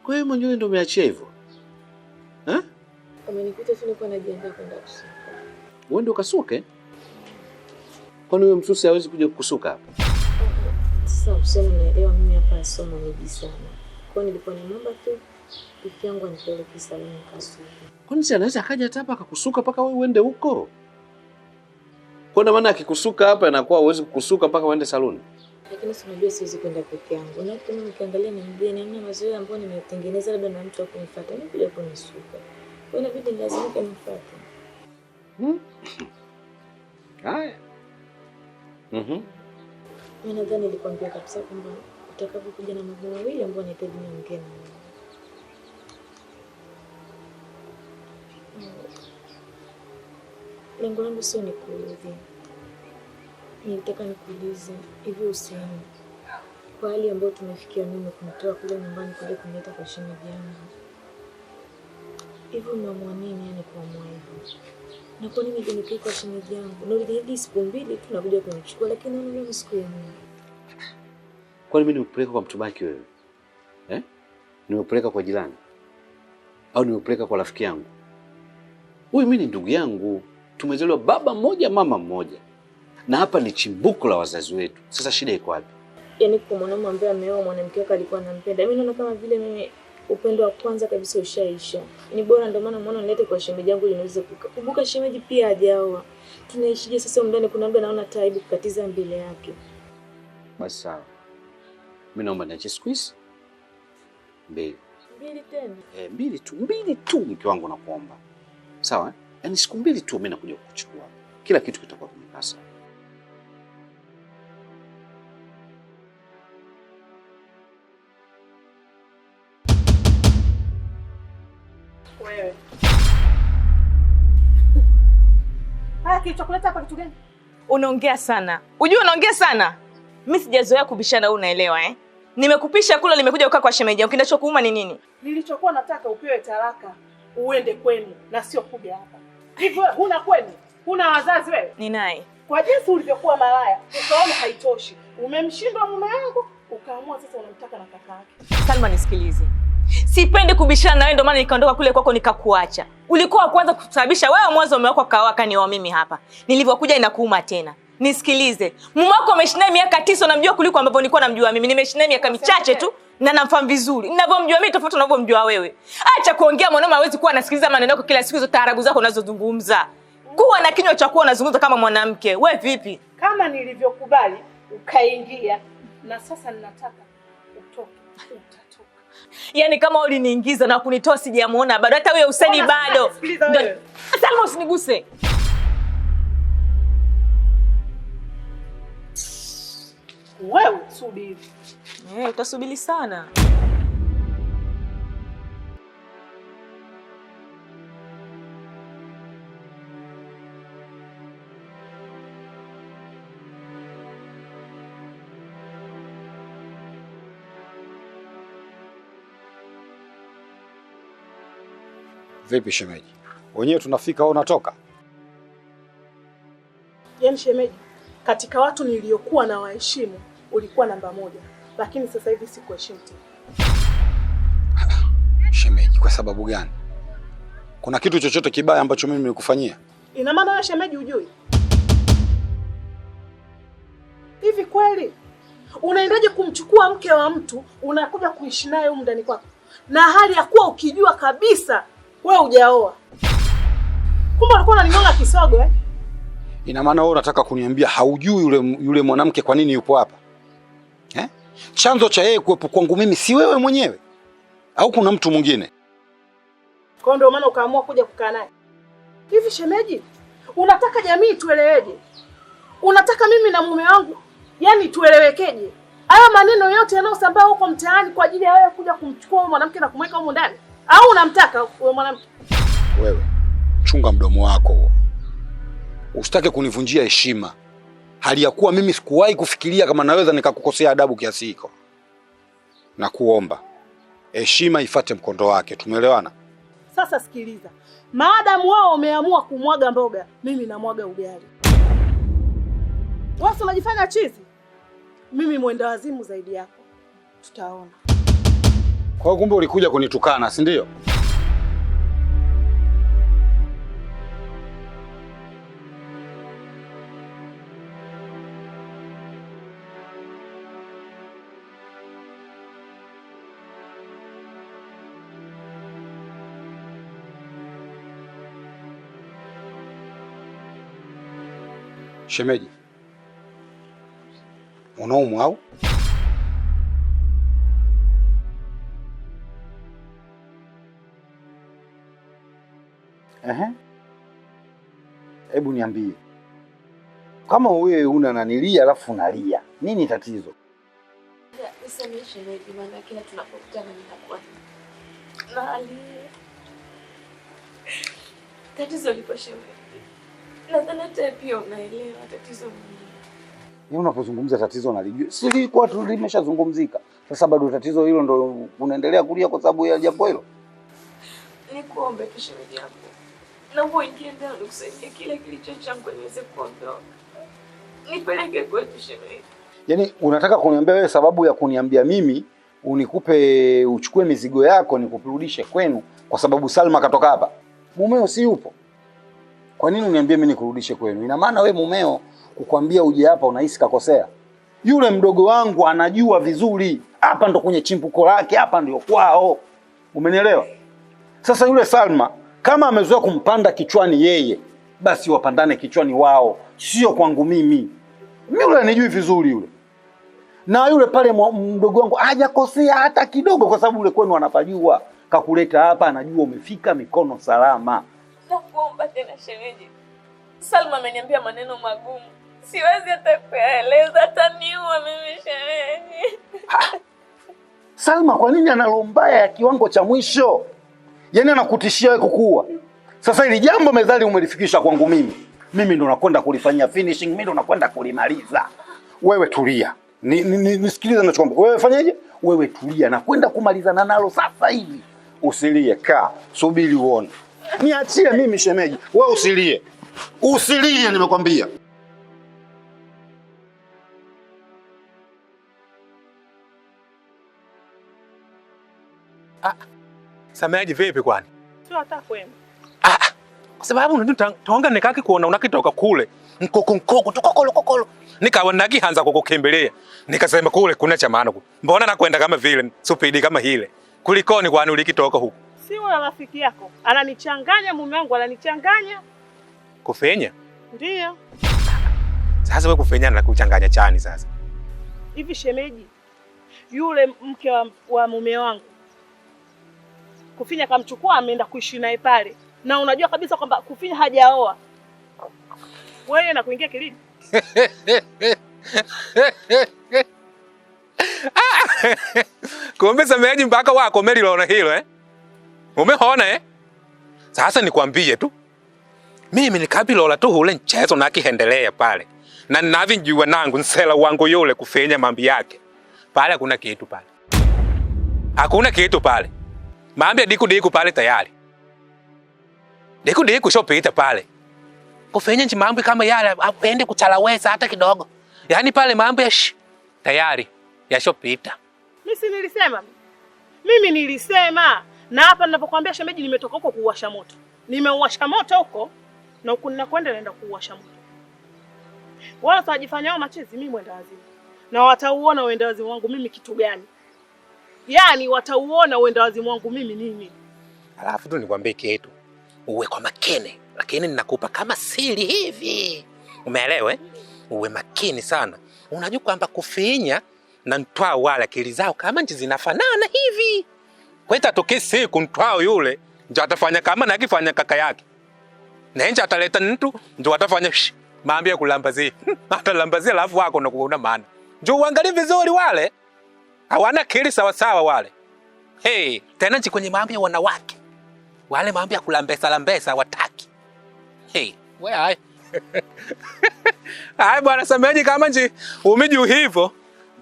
Kwa hiyo mwenyewe ndio umeachia hivyo? Umenikuta tu niko najiandaa kwenda kusuka. Wewe ndio kasuke? Kwani wewe msusi hawezi kuja kukusuka hapa? Sasa useme naelewa mimi hapa somo nyingi sana. Kwa hiyo nilikuwa nimeomba tu rafiki yangu anipeleke saluni kasuka. Kwani si anaweza akaja hapa akakusuka mpaka wewe uende huko? Kwa maana akikusuka hapa anakuwa huwezi kukusuka mpaka uende saluni. Lakini si unajua siwezi kwenda peke yangu. Na kama nikiangalia na mgeni hamna mazoea ambayo nimetengeneza labda na mtu akunifuata. Mimi kuja kunisuka. Kwa hiyo inabidi lazima nifuate. Haya. Mimi nadhani nilikwambia kabisa kwamba utakapokuja na mambo mawili ambayo nahitaji niongee na wewe. Lengo langu sio nikuudhi. Nilitaka nikuulize hivi Hussein, kwa hali ambayo tumefikia mimi kumtoa kule nyumbani kuja kumleta kwa shemeji yangu. Hivi umeamua nini yani kuamua hivyo? Na kwa nini nipeleke kwa shemeji yangu? Na ulijadi siku 2 tu nakuja kunichukua lakini leo siku ya nini? Kwani mimi nimekupeleka kwa mtubaki wewe? Nimekupeleka kwa jirani? Au nimekupeleka kwa rafiki yangu? Huyu mimi ni ndugu yangu. Tumezaliwa baba mmoja mama mmoja. Na hapa ni chimbuko la wazazi wetu. Sasa shida iko wapi? Yaani kwa mwanamume ambaye ameoa mwanamke wake alikuwa anampenda. Mimi naona kama vile mimi upendo wa kwanza kabisa ushaisha. Ni bora ndio maana muone nilete kwa shemeji yangu ili niweze kukumbuka shemeji pia hajaoa. Tunaishije sasa ndani kuna muda naona taibu kukatiza mbele yake. Basi sawa. Mimi naomba niache siku hizi 2. 2 tena? 2 tu mke wangu nakuomba. Sawa? Yaani siku 2 tu mimi nakuja kukuchukua. Kila kitu kitakuwa kimekaa sawa. Wewe. Kilichokuleta hapa kitu gani? Unaongea sana. Unajua unaongea sana. Mimi sijazoea kubishana, unaelewa Nimekupisha kula nimekuja kukaa kwa shemeji yangu. Kinachokuuma ni nini? Nilichokuwa nataka upewe talaka uende kwenu na sio kuja hapa. Hivi wewe huna kwenu? Huna wazazi wewe? Ni naye. Kwa jinsi ulivyokuwa malaya, ukaona haitoshi. Umemshindwa mume wangu, ukaamua sasa unamtaka na kaka yake. Salma nisikilize. Sipendi kubishana na wewe ndio maana nikaondoka kule kwako nikakuacha. Ulikuwa wa kwanza kusababisha wewe mwanzo mume wako kawaka ni wa mimi hapa. Nilivyokuja inakuuma tena. Nisikilize. Mume wako ameshinda miaka 9 unamjua kuliko ambavyo nilikuwa namjua mimi. Nimeshinda miaka michache tu na namfahamu vizuri. Ninavyomjua mimi tofauti na unavyomjua wewe. Acha kuongea mwanaume hawezi kuwa anasikiliza maneno yako kila siku hizo taarabu zako unazozungumza. Kuwa na kinywa cha kuwa unazungumza kama mwanamke. Wewe vipi? Kama nilivyokubali ukaingia na sasa ninataka utoke. Utatoka. Yaani kama uliniingiza na kunitoa sijamuona bado hata wewe Hussein bado. Salma usiniguse. Wewe subiri. Utasubiri sana. Vipi shemeji? Wenyewe tunafika au unatoka? Yaani shemeji, katika watu niliokuwa na waheshimu ulikuwa namba 1, lakini sasa hivi sikuheshimu tena. Shemeji, kwa sababu gani? Kuna kitu chochote kibaya ambacho mimi nilikufanyia? Ina maana wewe shemeji hujui? Hivi kweli unaendaje kumchukua mke wa mtu unakuja kuishi naye huko ndani kwako? Na hali ya kuwa ukijua kabisa wewe hujaoa. Kumbe ulikuwa unaninyonga kisogo Ina maana wewe unataka kuniambia haujui yule mwanamke kwa nini yupo hapa? Chanzo cha yeye kuwepo kwangu mimi si wewe mwenyewe? Au kuna mtu mwingine? Kwa ndio maana ukaamua kuja kukaa naye. Hivi shemeji, unataka jamii tueleweje? Unataka mimi na mume wangu yani tuelewekeje? Haya maneno yote yanayosambaa huko mtaani kwa ajili ya wewe kuja kumchukua mwanamke na kumweka huko ndani? Au unamtaka wewe mwanamke? Wewe chunga mdomo wako. Usitake kunivunjia heshima. Hali ya kuwa mimi sikuwahi kufikiria kama naweza nikakukosea adabu kiasi hiko. Na kuomba heshima ifuate mkondo wake. Tumeelewana? Sasa sikiliza. Maadamu wao wameamua kumwaga mboga, mimi namwaga ugali. Wewe unajifanya chizi? Mimi mwenda wazimu zaidi yako. Tutaona. Kwa hiyo kumbe ulikuja kunitukana, si ndio? Shemeji, unaumwa au? Hebu niambie, kama wewe una nanilia alafu unalia, nini tatizo? Nisamehe shemeji, maana kila tunapokutana ninakuwa nalia. Tatizo lipo shemeji. Nadhani hata pia unaelewa tatizo nini. Ni unapozungumza tatizo nalijua. Si lilikuwa tu limeshazungumzika. Sasa bado tatizo hilo ndo unaendelea kulia kwa sababu ya jambo hilo? Nikuombe shemeji yangu. Naomba uingie ndani nikusaidie kile kilicho changu niweze kuondoka. Nipeleke kwetu shemeji. Yaani unataka kuniambia wewe sababu ya kuniambia mimi unikupe uchukue mizigo yako nikurudishe kwenu kwa sababu Salma katoka hapa? Mumeo si yupo. Kwa nini uniambie mimi nikurudishe kwenu? Ina maana wewe mumeo kukwambia uje hapa unahisi kakosea? Yule mdogo wangu anajua vizuri. Hapa ndo kwenye chimbuko lake, hapa ndio kwao. Umenielewa? Sasa yule Salma kama amezoea kumpanda kichwani yeye, basi wapandane kichwani wao, sio kwangu mimi. Mimi yule anijui vizuri yule. Na yule pale mdogo wangu hajakosea hata kidogo kwa sababu yule kwenu anapajua. Kakuleta hapa anajua umefika mikono salama. Nakuomba tena shemeji. Salma ameniambia maneno magumu. Siwezi hata kueleza, ataniua mimi shemeji. Salma kwa nini ana roho mbaya ya kiwango cha mwisho? Yaani anakutishia wewe kukua. Sasa hili jambo mezali umelifikisha kwangu mimi. Mimi ndo nakwenda kulifanyia finishing, mimi ndo nakwenda kulimaliza. Wewe tulia. Nisikilize ninachokwambia. Wewe fanyaje? Wewe tulia na kwenda kumalizana nalo sasa hivi. Usilie, kaa, subiri uone. Niachie mimi shemeji. Wewe usilie. Usilie nimekwambia. Sameaji vipi kwani? Sio hata kwema. Kwa sababu unajua tonga nikaki kuona unakitoka kule. Nkoko tukokolo. Nikawa nagihanza kukukimbilia. Nikasema kule kuna cha maana. Mbona nakwenda kama vile supidi kama hile? Kulikoni kwani ulikitoka huko? Si wala rafiki yako. Ananichanganya mume wangu, ananichanganya. Kufenya? Ndio. Sasa wewe kufenya na kuchanganya chani sasa. Hivi shemeji, yule mke wa mume wangu Kufinya kamchukua ameenda kuishi naye pale. Na unajua kabisa kwamba Kufinya hajaoa. Wewe na kuingia kilini? Kumbe Sameaji mpaka wako meliona hilo Umeona Sasa nikwambie tu. Mimi nikabilola tu ule mchezo na kiendelea pale. Na ninavinjua nangu nsela wangu yule Kufinya mambi yake. Pale hakuna kitu pale. Hakuna kitu pale. Mambi diku pale tayari. Diku shopita pale. Kufinya nchi mambi kama yale apende kuchalaweza hata kidogo. Yaani pale mambi ya tayari ya shopita. Mimi nilisema. Na hapa ninapokuambia shemeji nimetoka huko kuwasha moto. Nimeuwasha moto huko na huko ninakwenda naenda kuwasha moto. Wala tajifanya wao machezi mimi mwenda wazimu. Na watauona uenda wazimu wangu mimi kitu gani? Yaani watauona uenda wazimu wangu mimi nini? Alafu tu nikwambie kitu. Uwe kwa makini, lakini ninakupa kama siri hivi. Umeelewa Uwe makini sana. Unajua kwamba Kufinya na Ntwao wala akili zao kama nchi zinafanana hivi. Kwa hiyo tatoke siku Ntwao yule ndio atafanya kama na akifanya kaka yake. Na nje ataleta mtu ndio atafanya mambo ya kulambazia. Atalambazia alafu wako na kuona maana. Njoo uangalie vizuri wale. Hawana akili sawa sawa wale. Tena nchi kwenye mambo ya wanawake. Wale mambo ya kulambesa wataki. Wewe hai. Hai bwana Sameaji kama nji umiju hivyo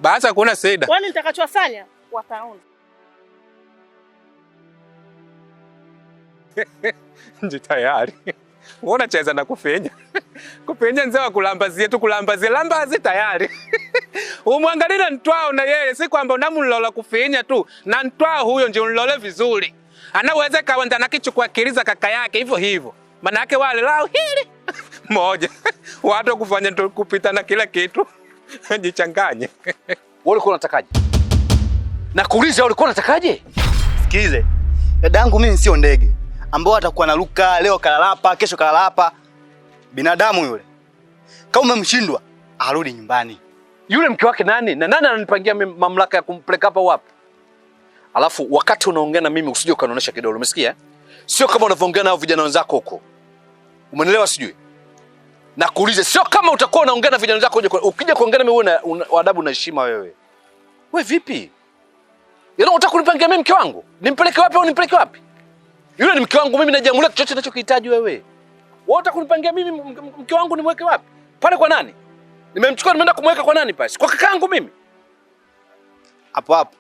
basi hakuna shida. Kwani nitakachowafanya wataona. Nji tayari. Uona cheza na Kufinya. Kufinya nzee wa kulambazia tu lambazi tayari. Umwangalie na Ntwao na yeye, si kwamba unamlola kufinya tu. Na Ntwao huyo ndio unlole vizuri. Anaweza kaenda na kichukua kiliza kaka yake hivyo hivyo. Maana yake wale lao hili moja. Watu kufanya ndio kupita na kila kitu. Jichanganye. Wewe ulikuwa unatakaje? Nakuuliza, ulikuwa unatakaje? Sikize. Dadangu mimi sio ndege ambao atakuwa naruka leo kalalapa, kesho kalalapa. Binadamu yule. Kama umemshindwa, arudi nyumbani. Yule mke wake nani? Na nani ananipangia mamlaka ya kumpeleka hapa wapi? Alafu wakati unaongea na mimi usije ukanionyesha kidole, umesikia? Sio kama unavyoongea nao vijana wenzako huko. Umeelewa sijui? Nakuuliza, sio kama utakuwa unaongea na vijana wenzako ukija kuongea na mimi una adabu na heshima wewe. Wewe vipi? Yaani unataka kunipangia mimi mke wangu? Nimpeleke wapi au nimpeleke wapi? Yule ni mke wangu mimi, najiamulia chochote ninachokihitaji wewe. Wewe unataka kunipangia mimi mke wangu nimweke wapi? Pale kwa nani? Nimemchukua nimeenda kumweka kwa nani pasi? Kwa kakaangu mimi. Hapo hapo.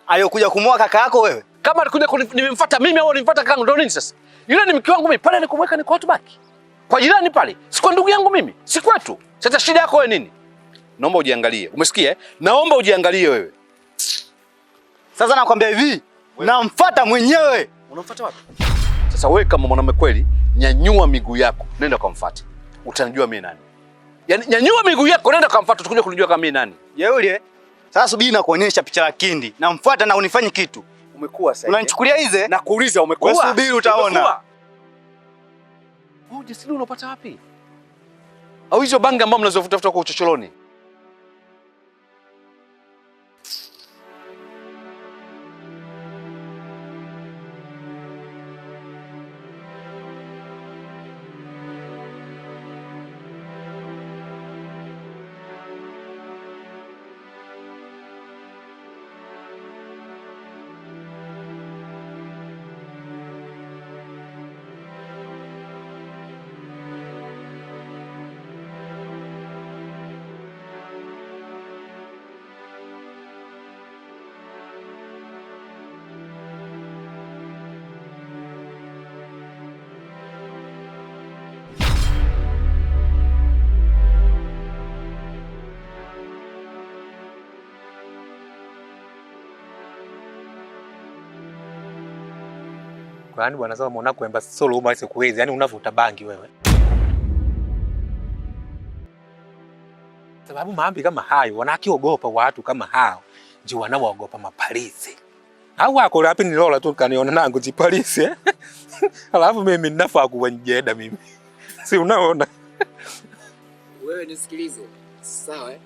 Aliyokuja kumwoa kaka yako wewe. Kama alikuja nimemfuata mimi au nimemfuata kakaangu ndio nini sasa? Yule ni mke wangu mimi, pale nikumweka ni kwa watu baki. Kwa jirani pale. Si kwa ndugu yangu mimi, si kwetu. Sasa shida yako wewe nini? Naomba ujiangalie. Umesikia eh? Naomba ujiangalie wewe. Sasa nakwambia hivi, namfuata mwenyewe. Unamfuata wapi? Sasa wewe kama mwanamume kweli, nyanyua miguu yako, nenda kumfuata. Utanijua mimi nani. Yaani nyanyua miguu yako, nenda kumfuata, utakuja kunijua kama mimi nani. Yule. Sasa subiri na kuonyesha picha la kindi. Namfuata na unifanye kitu. Umekuwa sasa. Unanichukulia hize? Na kuuliza umekuwa. Wewe subiri utaona. Ujasiri unapata wapi? Au hizo banga ambao mnazofuta kwa uchochoroni? Kwani bwana sasa unaona kwamba solo uma siku hizi, yani unavuta bangi wewe. Sababu maambi kama hayo wanakiogopa watu kama hao, ndio wanaogopa mapolisi. Au wako wapi nilola tu kaniona nangu jipolisi eh? Alafu mimi ninafaa kuwa njeda mimi. Si unaona? Wewe nisikilize. Sawa eh?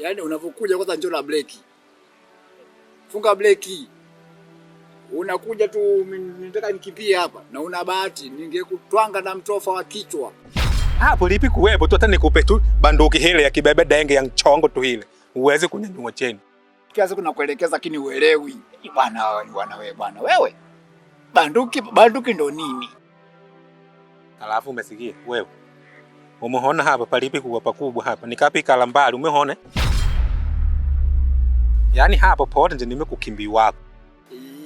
Yani unapokuja kwanza njoo na breki. Funga breki. Unakuja tu nataka nikimbie hapa na una bahati ningekutwanga na mtofa wa kichwa. Hapo lipi kuwepo tu hata nikupe tu banduki hile ya kibebe denge ya chongo tu hile. Uweze kunyanyua cheni. Kiasi kuna kuelekeza lakini uelewi. Bwana wewe bwana wewe. Banduki ndo nini? Alafu umesikia wewe. Umeona hapa palipi kuwa pakubwa hapa. Nikapi kalambali umeona? Yaani hapo pote ndio nimekukimbi wako.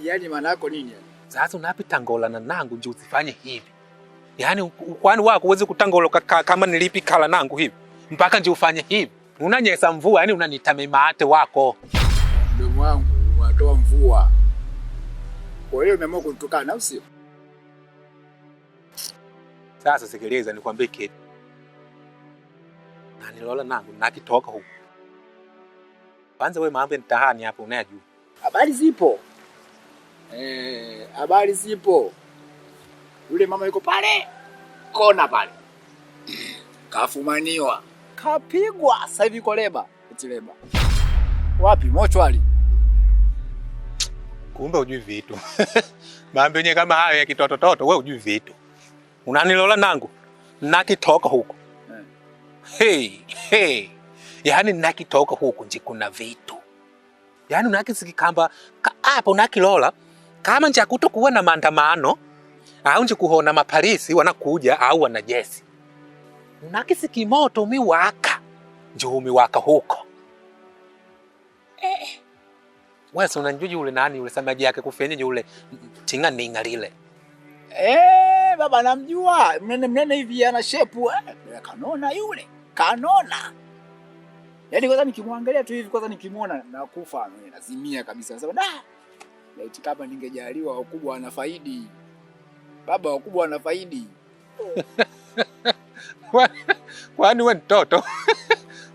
Yaani maana yako nini? Sasa unapita ngola na nangu nje usifanye hivi. Yaani kwani wako uweze kutangola kama nilipi kala nangu hivi. Mpaka nje ufanye hivi. Unanyesa mvua, yani unanitame maate wako. Ndugu wangu, watoa mvua. Kwa hiyo umeamua kutukana usio? Sasa sikiliza nikwambie kitu. Na nilola nangu nakitoka huko. Kwanza wewe mambo nitahani hapo unayajua. Habari zipo. Habari zipo. Yule mama yuko pale. Kona pale. Kafumaniwa. Kapigwa sasa hivi kwa leba. Leba. Wapi mochwali? Kumbe hujui vitu. Mambo yenyewe kama hayo ya kitoto wewe hujui vitu. Unanilola nangu nakitoka huko. Hey. Yaani nakitoka huko nje kuna vitu. Yaani unakisikikamba hapo unakilola kama nje kutokuwa na maandamano au nje kuhona mapolisi wanakuja au wanajesi. Unakisiki moto umiwaka. Nje umiwaka huko. Wewe unanjui yule nani yule samaji yake kufenye yule tinga ninga lile. Baba namjua. Mnene hivi ana shepu. Kanona yule. Kanona. Yaani kwanza nikimwangalia tu hivi, kwanza nikimwona nakufa, nazimia kabisa. Nasema laiti kama ningejaliwa wakubwa wanafaidi. Baba wakubwa wanafaidi. Kwani wewe mtoto?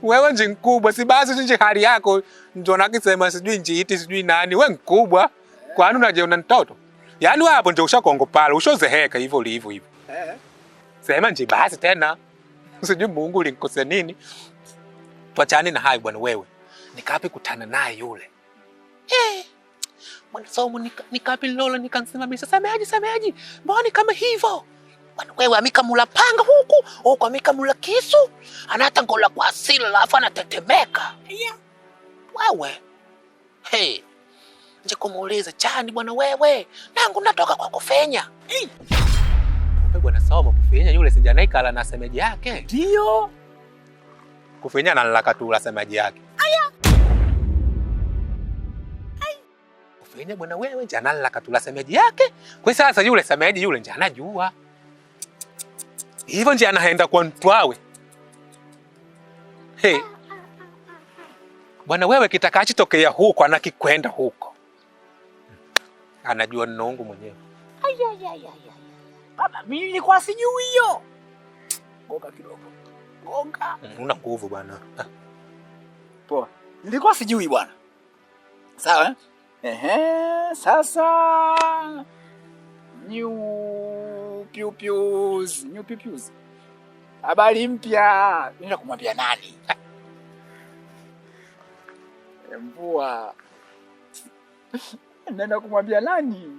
Wewe nje mkubwa, si basi nje hali yako ndio nakisema sijui njiiti sijui nani, wewe mkubwa. Kwani unajiona mtoto? Yaani wewe hapo ndio ushakongopala, ushozeheka hivyo ulivyo hivyo. Sema nje basi tena. Sijui Mungu ulinikosea nini. Tuachane na hayo bwana wewe. Nikapi kutana naye yule. Bwana somo nikapi lola nikansimamisha. Sameaji. Mbona kama hivyo? Bwana wewe amikamula panga huku amikamula kisu. Anata ngola kwa asili alafu anatetemeka. Wewe. Nje kumuuliza chani bwana wewe. Nangu natoka kwa kufenya. Bwana somo kufenya yule sijana ikala na semeji yake. Ndio. Kufenya na nalaka tu la semeji yake. Kufenya bwana wewe jana nalaka tu la semeji yake. Kwa sasa yule semeji yule nje anajua. Hivyo nje anaenda kwa mtwawe. Bwana wewe kitakachotokea huko anakikwenda huko. Anajua nongo mwenyewe. Baba mimi nilikuwa sijui hiyo. Gonga kidogo. Gonga. Una nguvu bwana. Poa. Nilikuwa sijui bwana. Sawa? Sasa new pius. Habari mpya. Nenda kumwambia nani? Mvua. Nenda kumwambia nani?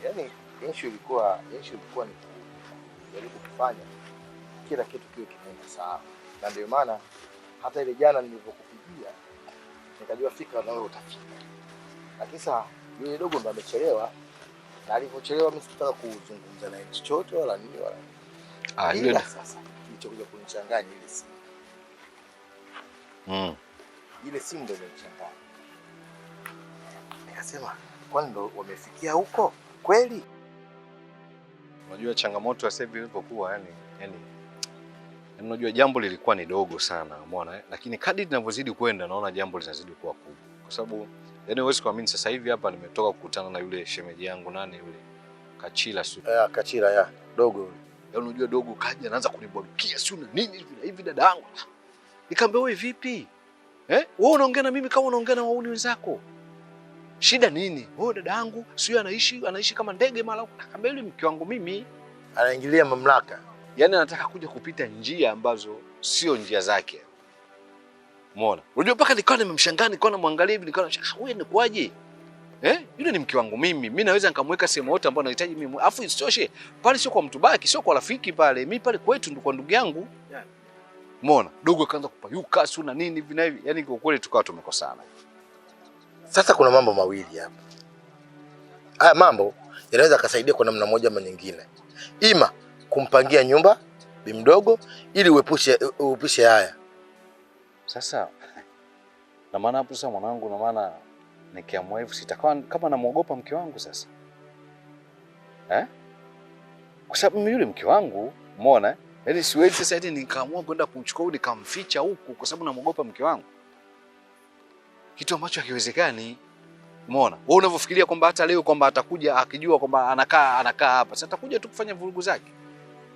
Yaani issue ilikuwa ni kujaribu kufanya kila kitu kiwe kimeenda sawa. Na ndio maana hata ile jana nilipokupigia nikajua fika na wewe utafika. Lakini sasa yule dogo ndo amechelewa, na alipochelewa mimi sikutaka kuzungumza naye chochote wala nini wala. Yule sasa kilichokuja kunichanganya ile simu. Ile simu ndio imenichanganya. Nikasema kwani ndo wamefikia huko? Kweli? Unajua changamoto ya sasa hivi ilipokuwa yani unajua jambo lilikuwa ni dogo sana, umeona lakini kadri linavyozidi kwenda naona jambo linazidi kuwa kubwa. Kwa sababu yani huwezi kuamini sasa hivi hapa nimetoka kukutana na yule shemeji yangu nani yule Kachila sio. Kachila ya dogo yule. Yaani unajua dogo kaja anaanza kunibwadukia sio na nini hivi dada yangu. Nikamwambia wewe vipi? Wewe unaongea na mimi kama unaongea na wauni wenzako. Shida nini? Wewe dada yangu sio anaishi kama ndege mara huko. Nikamwambia yule mke wangu mimi anaingilia mamlaka. Yaani anataka kuja kupita njia ambazo sio njia zake. Umeona? Unajua mpaka nikawa nimemshangaa, nikawa namwangalia hivi, nikawa wewe ni kwaje? Yule ni mke wangu mimi. Mimi naweza nikamweka sehemu yote ambayo anahitaji mimi. Alafu isitoshe, pale sio kwa mtu baki, sio kwa rafiki pale. Mimi pale kwetu ndo kwa ndugu yangu. Umeona? Dogo akaanza kupayuka sio na nini hivi na hivi. Yaani kwa kweli tukawa tumekosana. Sasa kuna mambo mawili hapa. Haya mambo yanaweza kusaidia kwa namna moja ama nyingine. Ima kumpangia nyumba bimdogo ili uepushe haya. Sasa na maana hapo sasa mwanangu, na maana nikiamua hivyo sitakuwa kama namuogopa mke wangu sasa. Kwa sababu mimi yule mke wangu, umeona? Yaani siwezi sasa eti nikaamua kwenda kumchukua nikamficha huku kwa sababu namuogopa mke wangu. Kitu ambacho hakiwezekani. Umeona? Wewe unavyofikiria kwamba hata leo kwamba atakuja akijua kwamba anakaa hapa, sasa atakuja tu kufanya vurugu zake.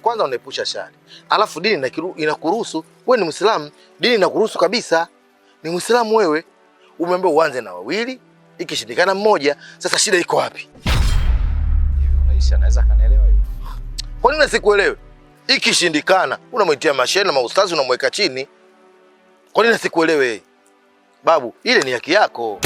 Kwanza unaepusha shari. Alafu dini inakuruhusu, wewe ni Muislamu, dini inakuruhusu kabisa. Ni Muislamu wewe. Umeambiwa uanze na wawili, ikishindikana mmoja, sasa shida iko wapi? Unaishi anaweza kanielewa hiyo. Kwa nini sikuelewe? Ikishindikana, unamwitia mashehe na maustazi unamweka chini. Kwa nini sikuelewe? Babu, ile ni haki yako.